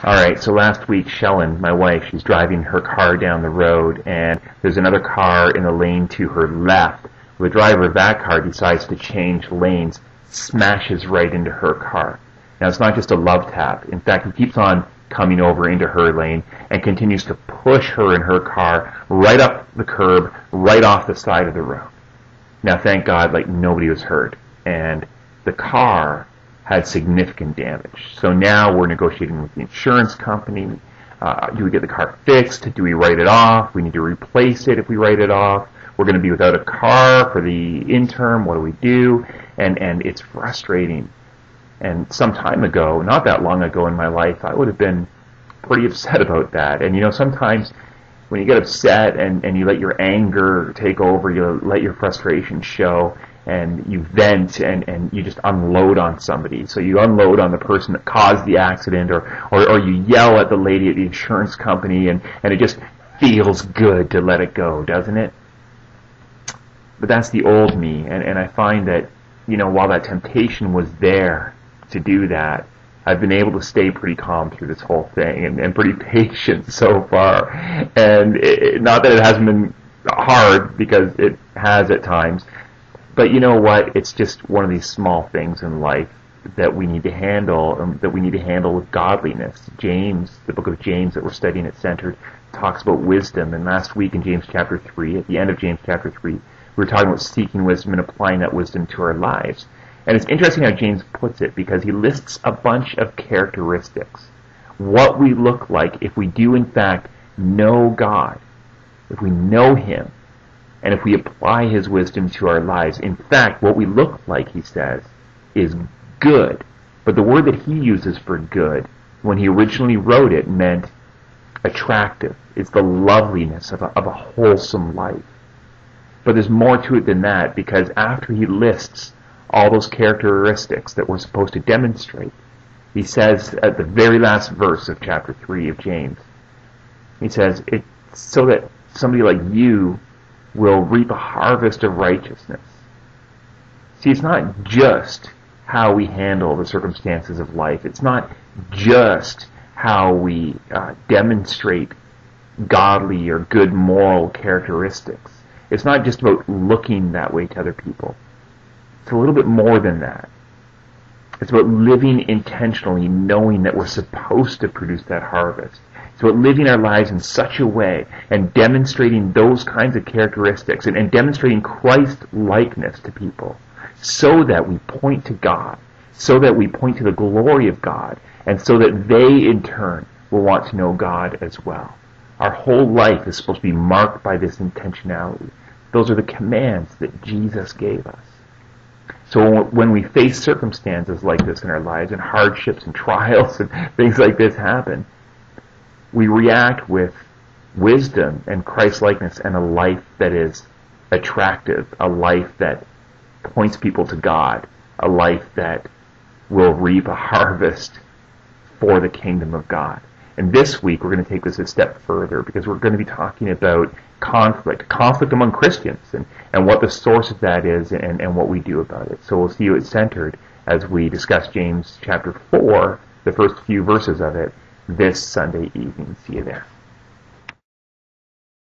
All right, so last week, Shellen, my wife, she's driving her car down the road, and there's another car in the lane to her left. The driver of that car decides to change lanes, smashes right into her car. Now, it's not just a love tap. In fact, he keeps on coming over into her lane and continues to push her and her car right up the curb, right off the side of the road. Now, thank God, nobody was hurt, and the car had significant damage. So now we're negotiating with the insurance company. Do we get the car fixed? Do we write it off? We need to replace it if we write it off. We're going to be without a car for the interim. What do we do? And it's frustrating. And some time ago, not that long ago in my life, I would have been pretty upset about that. And sometimes when you get upset and you let your anger take over, you let your frustration show, and you vent and you just unload on somebody. So you unload on the person that caused the accident, or you yell at the lady at the insurance company, and it just feels good to let it go, doesn't it? But that's the old me, and I find that, while that temptation was there to do that, I've been able to stay pretty calm through this whole thing and pretty patient so far. And not that it hasn't been hard, because it has at times, but you know what? It's just one of these small things in life that we need to handle, with godliness. James, the book of James that we're studying at Centered, talks about wisdom. And last week in James chapter 3, at the end of James chapter 3, we were talking about seeking wisdom and applying that wisdom to our lives. And it's interesting how James puts it, because he lists a bunch of characteristics. What we look like if we do in fact know God, if we know Him, and if we apply His wisdom to our lives. In fact, what we look like, he says, is good. But the word that he uses for good, when he originally wrote it, meant attractive. It's the loveliness of a wholesome life. But there's more to it than that, because after he lists all those characteristics that we're supposed to demonstrate, he says at the very last verse of chapter 3 of James, he says, it's so that somebody like you will reap a harvest of righteousness. See, it's not just how we handle the circumstances of life. It's not just how we demonstrate godly or good moral characteristics. It's not just about looking that way to other people. It's a little bit more than that. It's about living intentionally, knowing that we're supposed to produce that harvest. It's about living our lives in such a way and demonstrating those kinds of characteristics and demonstrating Christ-likeness to people, so that we point to God, so that we point to the glory of God, and so that they in turn will want to know God as well. Our whole life is supposed to be marked by this intentionality. Those are the commands that Jesus gave us. So when we face circumstances like this in our lives, and hardships and trials and things like this happen, we react with wisdom and Christ-likeness and a life that is attractive, a life that points people to God, a life that will reap a harvest for the kingdom of God. And this week we're going to take this a step further, because we're going to be talking about conflict among Christians, and what the source of that is, and what we do about it. So we'll see you at Centered as we discuss James chapter 4, the first few verses of it, this Sunday evening. See you there.